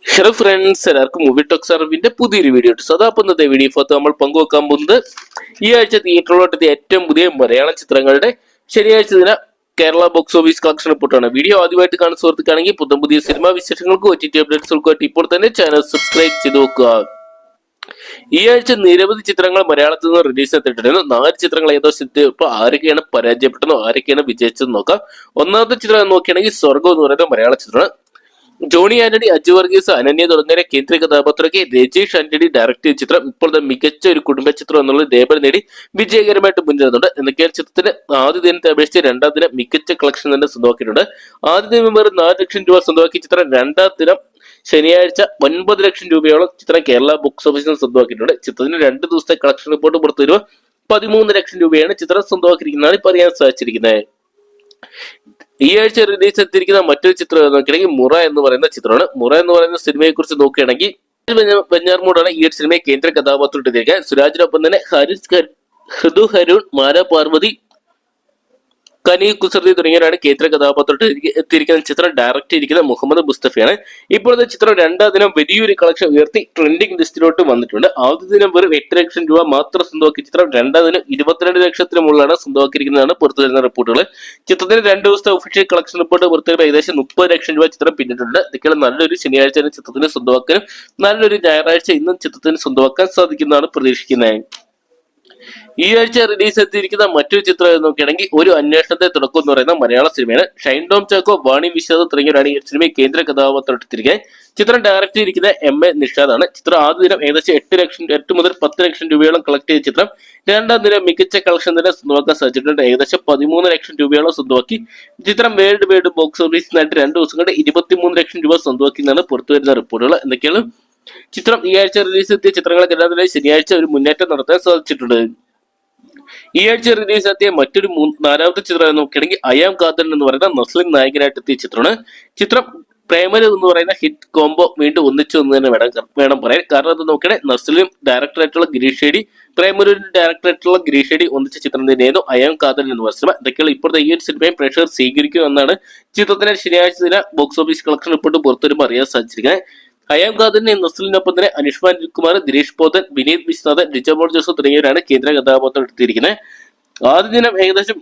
Hello friends, എല്ലാവർക്കും movie talks അറിവിന്റെ പുതിയൊരു വീഡിയോ ഇട്ടു. അതാപ്പം ഇന്നത്തെ വീഡിയോ ഫോട്ടോ നമ്മൾ പങ്കുവെക്കാൻ പോകുന്നത് ഈ ആഴ്ച തിയേറ്ററിലോട്ടെത്തിയ ഏറ്റവും പുതിയ മലയാള ചിത്രങ്ങളുടെ ശനിയാഴ്ച ദിന കേരള ബോക്സ് ഓഫീസ് കളക്ഷൻ റിപ്പോർട്ടാണ്. വീഡിയോ ആദ്യമായിട്ട് കാണുന്ന സുഹൃത്തുക്കാണെങ്കിൽ പുതിയ സിനിമാ വിശേഷങ്ങൾക്കും OTT അപ്ഡേറ്റ്സുകൾക്കും ഇപ്പോൾ തന്നെ ചാനൽ സബ്സ്ക്രൈബ് ചെയ്ത് നോക്കുക. ഈ ആഴ്ച നിരവധി ചിത്രങ്ങൾ മലയാളത്തിൽ നിന്ന് റിലീസ് ചെയ്തിട്ടുണ്ടായിരുന്നു. 4 ചിത്രങ്ങൾ ഏകദേശം ഇപ്പൊ ആരൊക്കെയാണ് പരാജയപ്പെട്ടതെന്നോ ആരൊക്കെയാണ് വിജയിച്ചതെന്ന് നോക്കാം. ഒന്നാമത്തെ ചിത്രം നോക്കുകയാണെങ്കിൽ സ്വർഗം എന്ന് പറയുന്ന മലയാള ചിത്രമാണ്. ജോണി ആന്റണി, അജു വർഗീസ്, അനന്യ തുടങ്ങിയ കേന്ദ്ര കഥാപാത്രമൊക്കെ രജീഷ് ആന്റണി ഡയറക്ട് ചെയ്ത ചിത്രം ഇപ്പോഴത്തെ മികച്ച ഒരു കുടുംബ ചിത്രം എന്നുള്ള ലേബൽ നേടി വിജയകരമായിട്ട് മുന്നേറുന്നുണ്ട്. എന്തൊക്കെയാണ് ചിത്രത്തിന് ആദ്യ ദിനത്തെ അപേക്ഷിച്ച് രണ്ടാം ദിനം മികച്ച കളക്ഷൻ തന്നെ സ്വന്തമാക്കിയിട്ടുണ്ട്. ആദ്യ ദിനം വെറും 4 ലക്ഷം രൂപ സ്വന്തമാക്കിയ ചിത്രം രണ്ടാം ദിനം ശനിയാഴ്ച 9 ലക്ഷം രൂപയോളം ചിത്രം കേരള ബോക്സ് ഓഫീസിൽ സ്വന്തമാക്കിയിട്ടുണ്ട്. ചിത്രത്തിന് 2 ദിവസത്തെ കളക്ഷൻ റിപ്പോർട്ട് പുറത്തു വരുമ്പോൾ 13 ലക്ഷം രൂപയാണ് ചിത്രം സ്വന്തമാക്കിയിരിക്കുന്നതാണ് ഇപ്പൊ അറിയാൻ സാധിച്ചിരിക്കുന്നത്. ഈ ആഴ്ച റിലീസ് എത്തിയിരിക്കുന്ന മറ്റൊരു ചിത്രം നോക്കുകയാണെങ്കിൽ മുറ എന്ന് പറയുന്ന ചിത്രമാണ്. മുറ എന്ന് പറയുന്ന സിനിമയെ കുറിച്ച് നോക്കുകയാണെങ്കിൽ വെഞ്ഞാർമൂടാണ് ഈ ഒരു സിനിമയെ കേന്ദ്ര കഥാപാത്രം ഇട്ടിരിക്കുക. സുരാജിനൊപ്പം തന്നെ ഹൃദു ഹരുൺ, മാല പാർവതി, കനി കുസൃതി തുടങ്ങിയവരാണ് കേന്ദ്ര കഥാപാത്രത്തിൽ എത്തിയിരിക്കുന്ന ചിത്രം ഡയറക്ട് ചെയ്തിരിക്കുന്ന മുഹമ്മദ് മുസ്തഫയാണ്. ഇപ്പോഴത്തെ ചിത്രം രണ്ടാം ദിനം വലിയൊരു കളക്ഷൻ ഉയർത്തി ട്രെൻഡിംഗ് ലിസ്റ്റിലോട്ട് വന്നിട്ടുണ്ട്. ആദ്യ ദിനം വെറും 8 ലക്ഷം രൂപ മാത്രം സ്വന്തമാക്കിയ ചിത്രം രണ്ടാം ദിനം 22 ലക്ഷത്തിന് മുകളിലാണ് സ്വന്തമാക്കിയിരിക്കുന്നതാണ് പുറത്തു വരുന്ന റിപ്പോർട്ടുകൾ. ചിത്രത്തിന് 2 ദിവസത്തെ ഒഫീഷ്യൽ കളക്ഷൻ റിപ്പോർട്ട് പുറത്തുവരുമ്പോൾ ഏകദേശം 30 ലക്ഷം രൂപ ചിത്രം പിന്നിട്ടുണ്ട്. ഇതൊക്കെയാണ് നല്ലൊരു ശനിയാഴ്ച ചിത്രത്തിന് സ്വന്തമാക്കാനും നല്ലൊരു ഞായറാഴ്ച ഇന്നും ചിത്രത്തിന് സ്വന്തമാക്കാൻ സാധിക്കുന്നതാണ് പ്രതീക്ഷിക്കുന്നത്. ഈ ആഴ്ച റിലീസ് എത്തിയിരിക്കുന്ന മറ്റൊരു ചിത്രം നോക്കുകയാണെങ്കിൽ ഒരു അന്വേഷണത്തെ തുടക്കം എന്ന് പറയുന്ന മലയാള സിനിമയാണ്. ഷൈൻ ടോം ചാക്കോ, വാണി വിശ്വാസ് തുടങ്ങിയവരാണ് ഈ സിനിമയെ കേന്ദ്ര കഥാപാത്രം എടുത്തിരിക്കുന്നത്. ചിത്രം ഡയറക്ട് ചെയ്തിരിക്കുന്ന MA നിഷാദാണ്. ചിത്രം ആദ്യ ദിനം ഏകദേശം 8 മുതൽ 10 ലക്ഷം രൂപയോളം കളക്ട് ചെയ്ത ചിത്രം രണ്ടാം ദിനം മികച്ച കളക്ഷൻ തന്നെ സ്വന്തമാക്കാൻ സാധിച്ചിട്ടുണ്ട്. ഏകദേശം 13 ലക്ഷം രൂപയോളം സ്വന്തമാക്കി ചിത്രം വേൾഡ് വൈഡ് ബോക്സ് ഓഫീസിനായിട്ട് 2 ദിവസം കൊണ്ട് 23 ലക്ഷം രൂപ സ്വന്തമാക്കിയെന്നാണ് പുറത്തുവരുന്ന റിപ്പോർട്ടുകൾ. എന്തൊക്കെയാണ് ചിത്രം ഈ ആഴ്ച റിലീസ് എത്തിയ ചിത്രങ്ങളെല്ലാം തന്നെ ശനിയാഴ്ച ഒരു മുന്നേറ്റം നടത്താൻ സാധിച്ചിട്ടുണ്ട്. ഈ ആഴ്ച റിലീസ് എത്തിയ മറ്റൊരു 4ാമത്തെ ചിത്രം നോക്കുകയാണെങ്കിൽ അയാം കാതൽ എന്ന് പറയുന്ന നസ്ലിൻ നായകനായിട്ട് എത്തിയ ചിത്രമാണ്. ചിത്രം പ്രേമലു എന്ന് പറയുന്ന ഹിറ്റ് കോംബോ വീണ്ടും ഒന്നിച്ചു എന്ന് തന്നെ വേണം പറയാൻ. കാരണം അത് നോക്കുകയാണെങ്കിൽ നസ്ലിനും ഡയറക്ടറായിട്ടുള്ള ഗിരീഷ് ഷെഡി, പ്രേമലുവിന്റെ ഡയറക്ടറായിട്ടുള്ള ഗിരീഷ് ഷെഡി ഒന്നിച്ച ചിത്രം തന്നെയായിരുന്നു അയാം കാതൽ എന്ന് പറയുന്ന സിനിമ. ഇതൊക്കെയാണ് ഇപ്പോഴത്തെ ഈ ഒരു സിനിമയും പ്രേക്ഷകർ സ്വീകരിക്കും എന്നാണ് ചിത്രത്തിന്റെ ശനിയാഴ്ച ദിന ബോക്സ് ഓഫീസ് കളക്ഷൻ റിപ്പോർട്ട് പുറത്തുവരുമ്പോൾ അറിയാൻ സാധിച്ചിരിക്കുന്നത്. അയാം ഖാദറിനെ നസ്ലിനൊപ്പം തന്നെ അനുഷ്മാൻ കുമാർ, ദിനേഷ് പോത്തൻ, വിനീത് വിശ്വനാഥൻ, രിജമോൾ ജോസഫ് തുടങ്ങിയവരാണ് കേന്ദ്ര കഥാപാത്രം എടുത്തിരിക്കുന്നത്. ആദ്യ ദിനം ഏകദേശം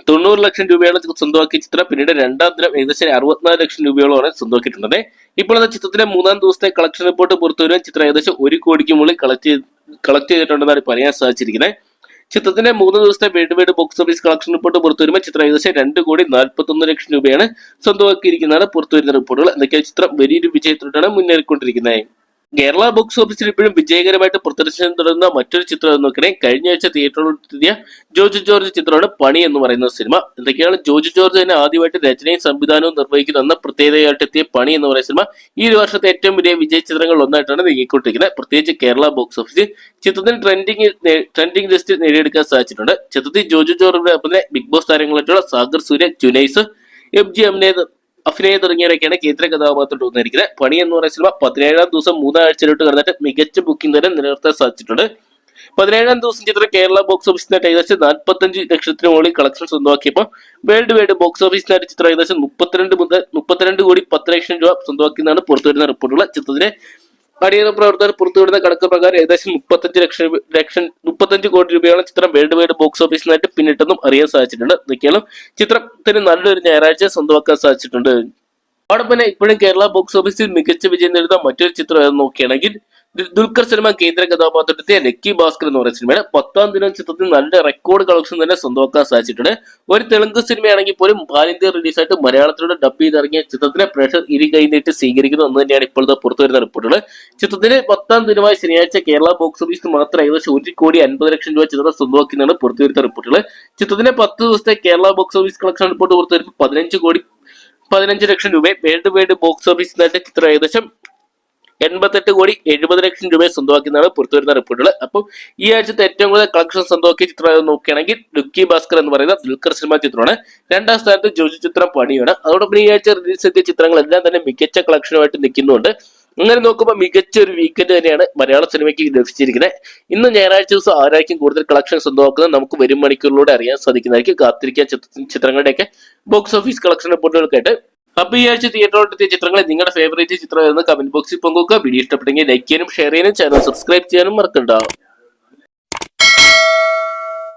90 ലക്ഷം രൂപയോളം സ്വന്തമാക്കിയ ചിത്രം പിന്നീട് രണ്ടാം ദിനം ഏകദേശം 64 ലക്ഷം രൂപയോളമാണ് സ്വന്തമാക്കിയിട്ടുള്ളത്. ഇപ്പോഴത്തെ ചിത്രത്തിന്റെ 3ാം ദിവസത്തെ കളക്ഷൻ റിപ്പോർട്ട് പുറത്തുവരുന്ന ചിത്രം ഏകദേശം 1 കോടിക്ക് മുകളിൽ കളക്ട് ചെയ്തിട്ടുണ്ടെന്നാണ് പറയാൻ സാധിച്ചിരിക്കുന്നത്. ചിത്രത്തിന്റെ 3 ദിവസത്തെ world wide box office collection report പുറത്തുവരുമ്പോൾ ചിത്രം ഏകദേശം 2,41 ലക്ഷം രൂപയാണ് സ്വന്തമാക്കിയിരിക്കുന്നതാണ് പുറത്തുവരുന്ന റിപ്പോർട്ടുകൾ. എന്തൊക്കെയാണ് ചിത്രം വലിയൊരു വിജയത്തിലോട്ടാണ് മുന്നേറിക്കൊണ്ടിരിക്കുന്നത്. കേരള ബോക്സ് ഓഫീസിൽ ഇപ്പോഴും വിജയകരമായിട്ട് പ്രദർശനം തുടരുന്ന മറ്റൊരു ചിത്രം നോക്കണേ കഴിഞ്ഞ ആഴ്ച തിയേറ്ററിലെത്തിയ ജോജു ജോർജ് ചിത്രമാണ് പണി എന്ന് പറയുന്ന സിനിമ. എന്തൊക്കെയാണ് ജോജു ജോർജ് തന്നെ ആദ്യമായിട്ട് രചനയും സംവിധാനവും നിർവഹിക്കുന്ന പ്രത്യേകതയായിട്ട് എത്തിയ പണി എന്ന് പറയുന്ന സിനിമ ഈ ഒരു വർഷത്തെ ഏറ്റവും വലിയ വിജയ ചിത്രങ്ങൾ ഒന്നായിട്ടാണ് നീങ്ങിക്കൊണ്ടിരിക്കുന്നത്. പ്രത്യേകിച്ച് കേരള ബോക്സ് ഓഫീസിൽ ചിത്രത്തിന് ട്രെൻഡിംഗ് ലിസ്റ്റിൽ നേടിയെടുക്കാൻ സാധിച്ചിട്ടുണ്ട്. ചിത്രത്തിൽ ജോജു ജോർജിന്റെ ഒപ്പം ബിഗ് ബോസ് താരങ്ങളായിട്ടുള്ള സാഗർ സൂര്യ, ജുനൈസ്, FG അഭിനയം തുടങ്ങിയവരൊക്കെയാണ് കേന്ദ്ര കഥാപാത്രം വന്നിരിക്കുന്നത്. പണി എന്ന് പറയുന്ന സിനിമ 17ാം ദിവസം 3 ആഴ്ചയിലോട്ട് കടന്നിട്ട് മികച്ച ബുക്കിംഗ് തന്നെ നിലനിർത്താൻ സാധിച്ചിട്ടുണ്ട്. 17ാം ദിവസം ചിത്രം കേരള ബോക്സ് ഓഫീസിനായിട്ട് ഏകദേശം 45 ലക്ഷത്തിന് മുകളിൽ കളക്ഷൻ സ്വന്തമാക്കിയപ്പോൾ വേൾഡ് വൈഡ് ബോക്സ് ഓഫീസിനായിട്ട് ചിത്രം ഏകദേശം 32 കോടി 10 ലക്ഷം രൂപ സ്വന്തമാക്കിയെന്നാണ് പുറത്തുവരുന്ന റിപ്പോർട്ടുകൾ. ചിത്രത്തിന്റെ അടിയന്തര പ്രവർത്തകർ പുറത്തുവിടുന്ന കണക്ക് പ്രകാരം ഏകദേശം 35 കോടി രൂപയോളം ചിത്രം വേൾഡ് വൈഡ് ബോക്സ് ഓഫീസിനായിട്ട് പിന്നിട്ടെന്നും അറിയാൻ സാധിച്ചിട്ടുണ്ട്. ഇതൊക്കെയാണ് ചിത്രത്തിന് നല്ലൊരു ഞായറാഴ്ച സ്വന്തമാക്കാൻ സാധിച്ചിട്ടുണ്ട്. അതോടൊപ്പം തന്നെ ഇപ്പോഴും കേരള ബോക്സ് ഓഫീസിൽ മികച്ച വിജയം നേടുന്ന മറ്റൊരു ചിത്രം നോക്കുകയാണെങ്കിൽ ദുൽഖർ സൽമാൻ കേന്ദ്ര കഥാപാത്രത്തെ ലക്കി ഭാസ്കർ എന്ന് പറയുന്ന സിനിമയാണ്. 10ാം ദിനം ചിത്രത്തിൽ നല്ല റെക്കോർഡ് കളക്ഷൻ തന്നെ സ്വന്തമാക്കാൻ സാധിച്ചിട്ടുണ്ട്. ഒരു തെലുങ്ക് സിനിമയാണെങ്കിൽ പോലും ഇന്ത്യ റിലീസായിട്ട് മലയാളത്തിലൂടെ ഡബ് ചെയ്തിറങ്ങിയ ചിത്രത്തിനെ പ്രേക്ഷകർ ഇരു കൈ നീട്ടി സ്വീകരിക്കുന്നു എന്ന് തന്നെയാണ് ഇപ്പോഴത്തെ പുറത്തുവരുന്ന റിപ്പോർട്ടുകൾ. ചിത്രത്തിന് 10ാം ദിനമായ ശനിയാഴ്ച കേരള ബോക്സ് ഓഫീസിൽ മാത്രം ഏകദേശം 1 കോടി 50 ലക്ഷം രൂപ ചിത്രം സ്വന്തമാക്കുന്നതാണ് പുറത്തുവരുന്ന റിപ്പോർട്ടുകൾ. ചിത്രത്തിന്റെ 10 ദിവസത്തെ Kerala box office collection report പുറത്തുവരുമ്പോൾ 15 ലക്ഷം രൂപ വേൾഡ് വൈഡ് ബോക്സ് ഓഫീസിനായിട്ട് ചിത്രം ഏകദേശം 88 കോടി 70 ലക്ഷം രൂപയെ സ്വന്തമാക്കുന്നതാണ് പുറത്തുവരുന്ന റിപ്പോർട്ടുകൾ. അപ്പോൾ ഈ ആഴ്ചത്തെ ഏറ്റവും കൂടുതൽ കളക്ഷൻ സ്വന്തമാക്കിയ ചിത്രം നോക്കുകയാണെങ്കിൽ ലക്കി ഭാസ്കർ എന്ന് പറയുന്ന ദുൽഖർ സൽമാൻ ചിത്രമാണ്. 2ാം സ്ഥാനത്ത് ജോജു ചിത്രം പണിയാണ്. അതോടൊപ്പം ഈ ആഴ്ച റിലീസ് എത്തിയ ചിത്രങ്ങളെല്ലാം തന്നെ മികച്ച കളക്ഷനുമായിട്ട് നിൽക്കുന്നുണ്ട്. അങ്ങനെ നോക്കുമ്പോൾ മികച്ച ഒരു വീക്കെൻഡ് തന്നെയാണ് മലയാള സിനിമയ്ക്ക് ലഭിച്ചിരിക്കുന്നത്. ഇന്ന് ഞായറാഴ്ച ദിവസം ആരായിരിക്കും കൂടുതൽ കളക്ഷൻ സ്വന്തമാക്കുന്നത് നമുക്ക് വരും മണിക്കൂറിലൂടെ അറിയാൻ സാധിക്കുന്നതായിരിക്കും. കാത്തിരിക്കാൻ ചിത്രങ്ങളുടെയൊക്കെ ബോക്സ് ഓഫീസ് കളക്ഷൻ റിപ്പോർട്ടുകൾക്കായിട്ട്. അപ്പൊ ഈ ആഴ്ച തിയേറ്ററിലെത്തിയ ചിത്രങ്ങളെ നിങ്ങളുടെ ഫേവറേറ്റ് ചിത്രം എന്ന് കമന്റ് ബോക്സിൽ പങ്കുവെക്കുക. വീഡിയോ ഇഷ്ടപ്പെട്ടെങ്കിൽ ലൈക്ക് ചെയ്യാനും ഷെയർ ചെയ്യാനും ചാനൽ സബ്സ്ക്രൈബ് ചെയ്യാനും മറക്കണ്ട.